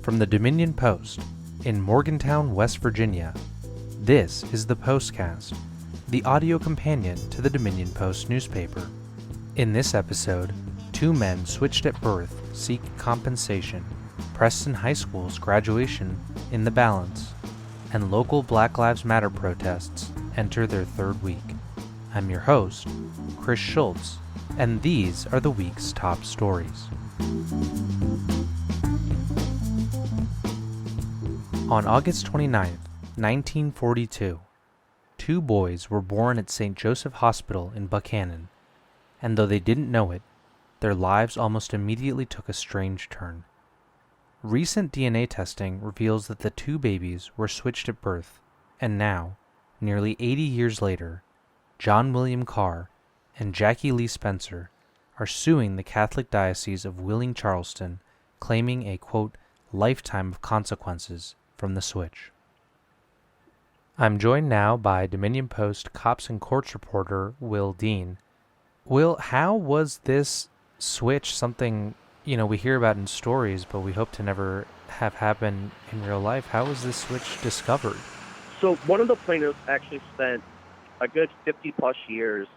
From the Dominion Post in Morgantown, West Virginia, this is the Postcast, the audio companion to the Dominion Post newspaper. In this episode, two men switched at birth seek compensation, Preston High School's graduation in the balance, and local Black Lives Matter protests enter their third week. I'm your host, Chris Schultz, and these are the week's top stories. On August 29, 1942, two boys were born at St. Joseph Hospital in Buchanan, and though they didn't know it, their lives almost immediately took a strange turn. Recent DNA testing reveals that the two babies were switched at birth, and now, nearly 80 years later, John William Carr and Jackie Lee Spencer are suing the Catholic Diocese of Wheeling-Charleston, claiming a, quote, lifetime of consequences from the switch. I'm joined now by Dominion Post Cops and Courts reporter Will Dean. Will, how was this switch something, we hear about in stories, but we hope to never have happen in real life? How was this switch discovered? So one of the plaintiffs actually spent a good 50-plus years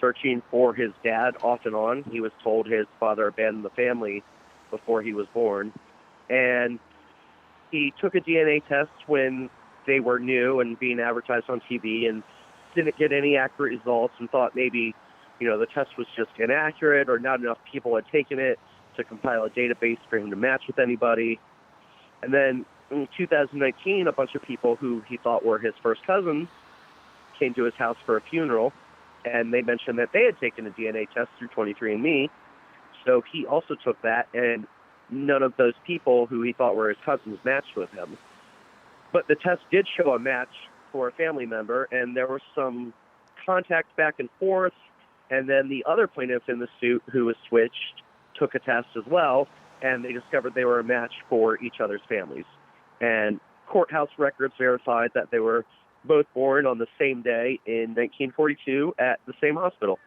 searching for his dad off and on. He was told his father abandoned the family before he was born. And he took a DNA test when they were new and being advertised on TV and didn't get any accurate results and thought maybe, the test was just inaccurate or not enough people had taken it to compile a database for him to match with anybody. And then in 2019, a bunch of people who he thought were his first cousins came to his house for a funeral, and they mentioned that they had taken a DNA test through 23andMe. So he also took that, and none of those people who he thought were his cousins matched with him. But the test did show a match for a family member, and there was some contact back and forth, and then the other plaintiff in the suit who was switched took a test as well, and they discovered they were a match for each other's families. And courthouse records verified that they were both born on the same day in 1942 at the same hospital.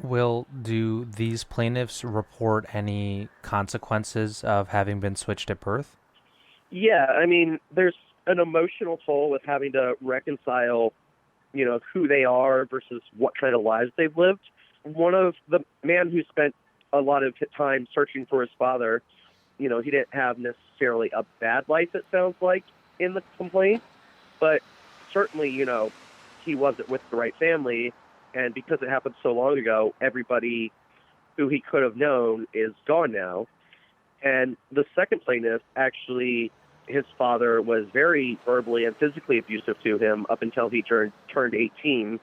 Will, do these plaintiffs report any consequences of having been switched at birth? Yeah, there's an emotional toll with having to reconcile, who they are versus what kind of lives they've lived. One of the man who spent a lot of time searching for his father, he didn't have necessarily a bad life, it sounds like, in the complaint, but certainly, he wasn't with the right family, and because it happened so long ago, everybody who he could have known is gone now. And the second plaintiff, actually, his father was very verbally and physically abusive to him up until he turned 18,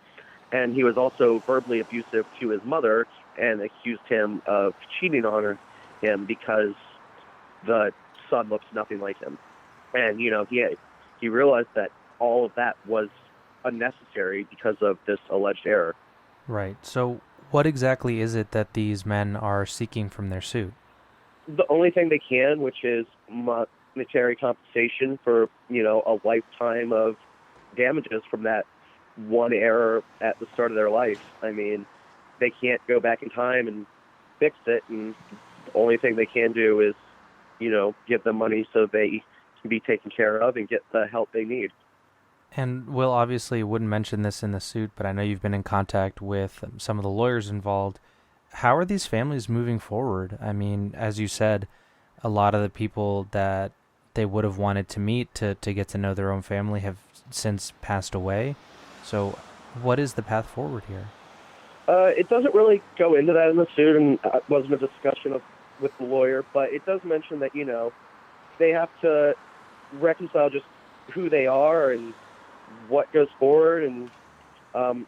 and he was also verbally abusive to his mother and accused him of cheating on him because the son looks nothing like him. And, he realized that all of that was unnecessary because of this alleged error. Right. So what exactly is it that these men are seeking from their suit? The only thing they can, which is monetary compensation for, a lifetime of damages from that one error at the start of their life. They can't go back in time and fix it, and the only thing they can do is, give them money so they can be taken care of and get the help they need. And Will obviously wouldn't mention this in the suit, but I know you've been in contact with some of the lawyers involved. How are these families moving forward? As you said, a lot of the people that they would have wanted to meet to get to know their own family have since passed away. So what is the path forward here? It doesn't really go into that in the suit, and it wasn't a discussion with the lawyer, but it does mention that, they have to reconcile just who they are and what goes forward, and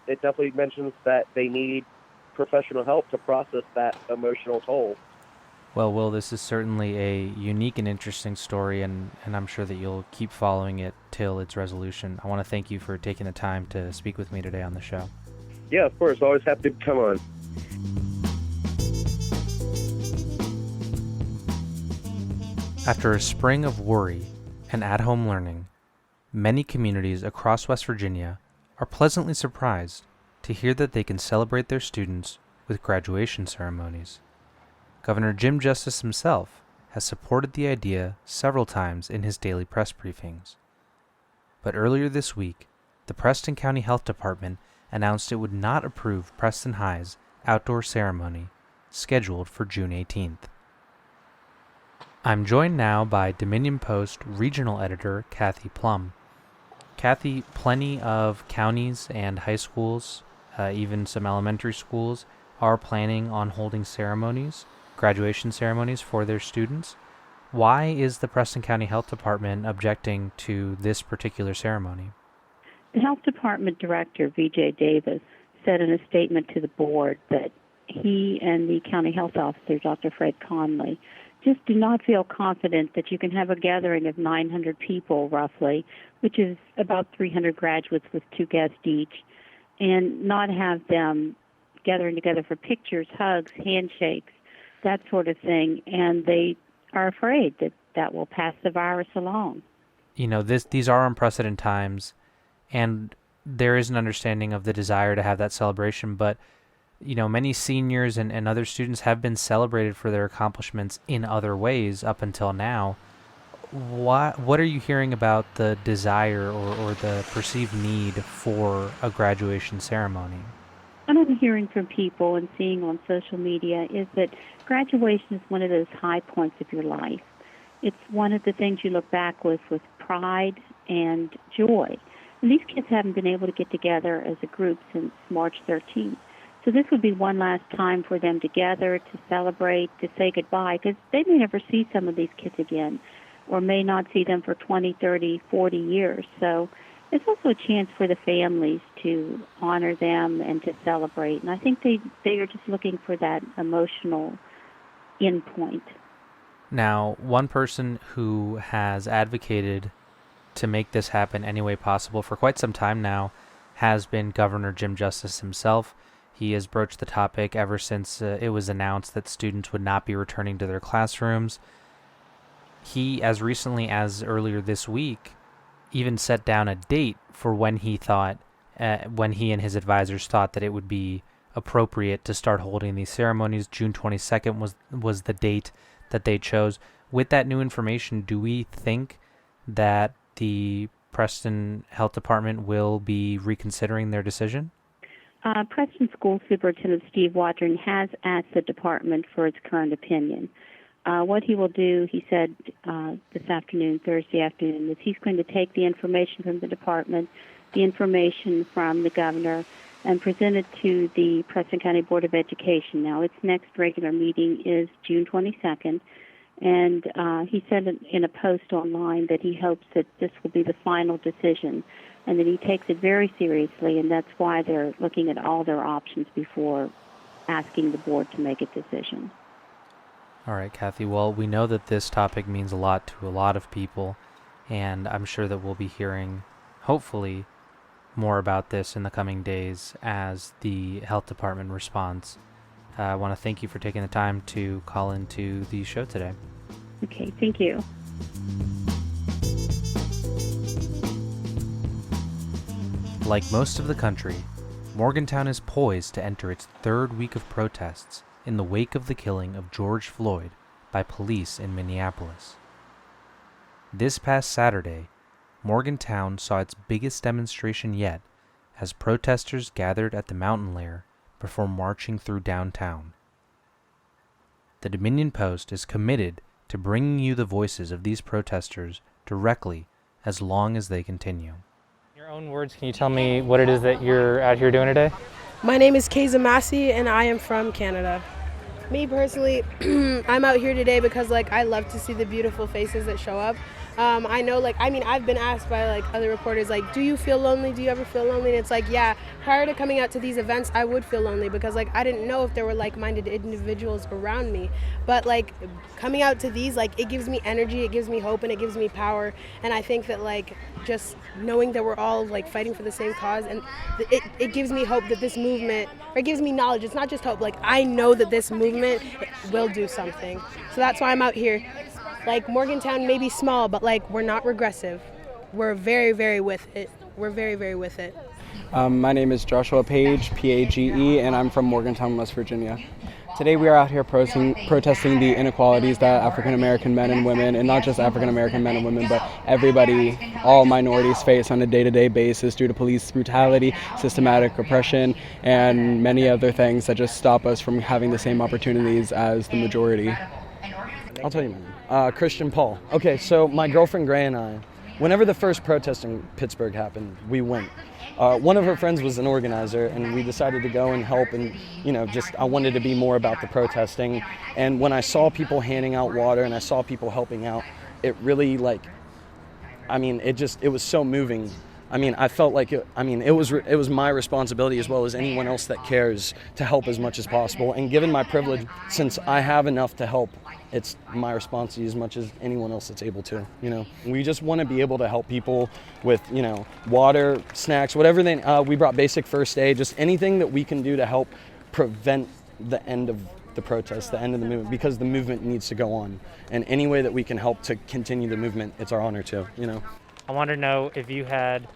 it definitely mentions that they need professional help to process that emotional toll. Well, Will, this is certainly a unique and interesting story, and I'm sure that you'll keep following it till its resolution. I want to thank you for taking the time to speak with me today on the show. Yeah, of course. Always happy to come on. After a spring of worry and at-home learning, many communities across West Virginia are pleasantly surprised to hear that they can celebrate their students with graduation ceremonies. Governor Jim Justice himself has supported the idea several times in his daily press briefings. But earlier this week, the Preston County Health Department announced it would not approve Preston High's outdoor ceremony scheduled for June 18th. I'm joined now by Dominion Post regional editor Kathy Plum. Kathy, plenty of counties and high schools, even some elementary schools, are planning on holding ceremonies, graduation ceremonies for their students. Why is the Preston County Health Department objecting to this particular ceremony? The Health Department Director, V.J. Davis, said in a statement to the board that he and the County Health Officer, Dr. Fred Conley, just do not feel confident that you can have a gathering of 900 people, roughly, which is about 300 graduates with 2 guests each, and not have them gathering together for pictures, hugs, handshakes, that sort of thing. And they are afraid that that will pass the virus along. You know, these are unprecedented times, and there is an understanding of the desire to have that celebration, but you know, many seniors and other students have been celebrated for their accomplishments in other ways up until now. What are you hearing about the desire or the perceived need for a graduation ceremony? What I'm hearing from people and seeing on social media is that graduation is one of those high points of your life. It's one of the things you look back with pride and joy. And these kids haven't been able to get together as a group since March 13th. So this would be one last time for them to gather, to celebrate, to say goodbye, because they may never see some of these kids again or may not see them for 20, 30, 40 years. So it's also a chance for the families to honor them and to celebrate. And I think they are just looking for that emotional endpoint. Now, one person who has advocated to make this happen any way possible for quite some time now has been Governor Jim Justice himself. He has broached the topic ever since it was announced that students would not be returning to their classrooms. He, as recently as earlier this week, even set down a date for when he and his advisors thought that it would be appropriate to start holding these ceremonies. June 22nd was the date that they chose. With that new information, do we think that the Preston Health Department will be reconsidering their decision? Preston School Superintendent Steve Watering has asked the department for its current opinion. What he will do, he said Thursday afternoon, is he's going to take the information from the department, the information from the governor, and present it to the Preston County Board of Education. Now, its next regular meeting is June 22nd, and he said in a post online that he hopes that this will be the final decision and that he takes it very seriously, and that's why they're looking at all their options before asking the board to make a decision. All right, Kathy. Well, we know that this topic means a lot to a lot of people, and I'm sure that we'll be hearing, hopefully, more about this in the coming days as the health department responds. I want to thank you for taking the time to call into the show today. Okay, thank you. Like most of the country, Morgantown is poised to enter its 3rd week of protests in the wake of the killing of George Floyd by police in Minneapolis. This past Saturday, Morgantown saw its biggest demonstration yet as protesters gathered at the mountain lair before marching through downtown. The Dominion Post is committed to bringing you the voices of these protesters directly as long as they continue. In your own words, can you tell me what it is that you're out here doing today? My name is Kayza Massey, and I am from Canada. Me personally, I'm out here today because I love to see the beautiful faces that show up. I know, I've been asked by other reporters, do you feel lonely? Do you ever feel lonely? And it's yeah, prior to coming out to these events, I would feel lonely because I didn't know if there were like-minded individuals around me. But coming out to these, it gives me energy, it gives me hope, and it gives me power. And I think that just knowing that we're all fighting for the same cause, and it gives me hope that this movement, or it gives me knowledge. It's not just hope. I know that this movement will do something. So that's why I'm out here. Morgantown may be small, but we're not regressive. We're very, very with it. We're very, very with it. My name is Joshua Page, Page, and I'm from Morgantown, West Virginia. Today we are out here protesting the inequalities that African American men and women, and not just African American men and women, but everybody, all minorities face on a day-to-day basis due to police brutality, systematic oppression, and many other things that just stop us from having the same opportunities as the majority. I'll tell you my name. Christian Paul. Okay, so my girlfriend Gray and I, whenever the first protest in Pittsburgh happened, we went. One of her friends was an organizer, and we decided to go and help, and I wanted to be more about the protesting. And when I saw people handing out water and I saw people helping out, it really it was so moving. I felt like it was my responsibility as well as anyone else that cares to help as much as possible. And given my privilege, since I have enough to help, it's my responsibility as much as anyone else that's able to. We just want to be able to help people with water, snacks, whatever we brought basic first aid, just anything that we can do to help prevent the end of the protest, the end of the movement, because the movement needs to go on. And any way that we can help to continue the movement, it's our honor to. I want to know if you had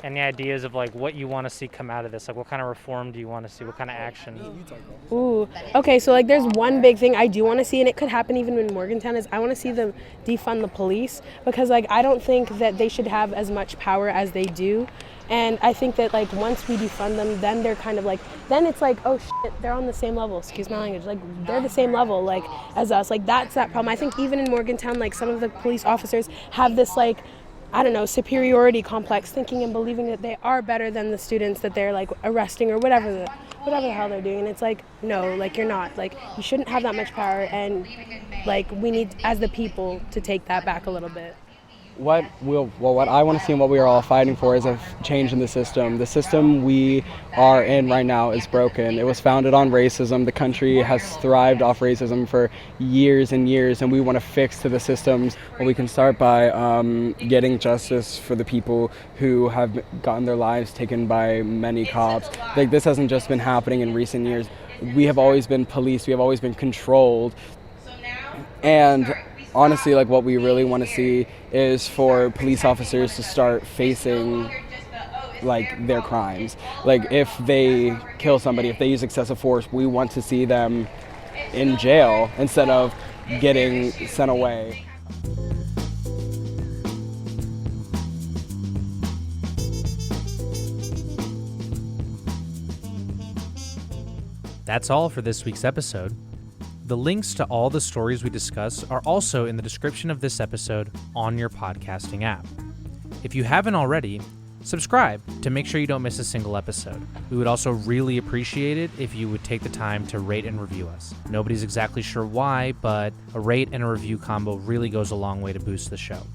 any ideas of like what you want to see come out of this, like what kind of reform do you want to see, what kind of action? Ooh, okay, so like there's one big thing I do want to see, and it could happen even in Morgantown, is I want to see them defund the police, because like I don't think that they should have as much power as they do. And I think that like once we defund them, then they're kind of like, then it's like, oh shit, they're on the same level, excuse my language, like they're the same level like as us. Like that's that problem. I think even in Morgantown, like some of the police officers have this like, I don't know, superiority complex, thinking and believing that they are better than the students that they're like arresting or whatever the hell they're doing. And it's like, no, like you're not. Like you shouldn't have that much power, and like we need, as the people, to take that back a little bit. What I want to see and what we are all fighting for is a change in the system. The system we are in right now is broken. It was founded on racism. The country has thrived off racism for years and years, and we want to fix to the systems. Well, we can start by getting justice for the people who have gotten their lives taken by many cops. Like this hasn't just been happening in recent years. We have always been policed. We have always been controlled. And honestly, like what we really want to see is for police officers to start facing like their crimes. Like if they kill somebody, if they use excessive force, we want to see them in jail instead of getting sent away. That's all for this week's episode. The links to all the stories we discuss are also in the description of this episode on your podcasting app. If you haven't already, subscribe to make sure you don't miss a single episode. We would also really appreciate it if you would take the time to rate and review us. Nobody's exactly sure why, but a rate and a review combo really goes a long way to boost the show.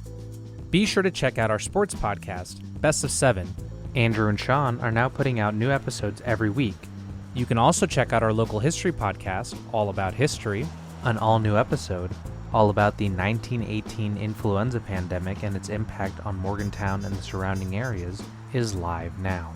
Be sure to check out our sports podcast, Best of 7. Andrew and Sean are now putting out new episodes every week. You can also check out our local history podcast, All About History. An all-new episode, all about the 1918 influenza pandemic and its impact on Morgantown and the surrounding areas, is live now.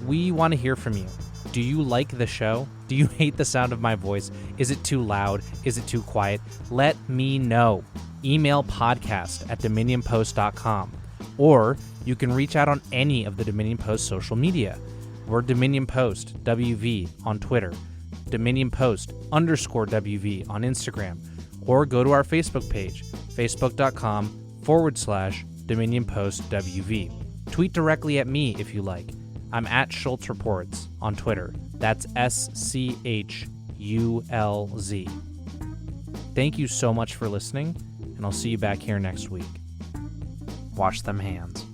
We want to hear from you. Do you like the show? Do you hate the sound of my voice? Is it too loud? Is it too quiet? Let me know. Email podcast@dominionpost.com. Or you can reach out on any of the Dominion Post social media. We're Dominion Post, WV, on Twitter, Dominion Post _WV on Instagram, or go to our Facebook page, facebook.com/Dominion Post WV. Tweet directly at me if you like. I'm at Schultz Reports on Twitter. That's SCHULZ. Thank you so much for listening, and I'll see you back here next week. Wash them hands.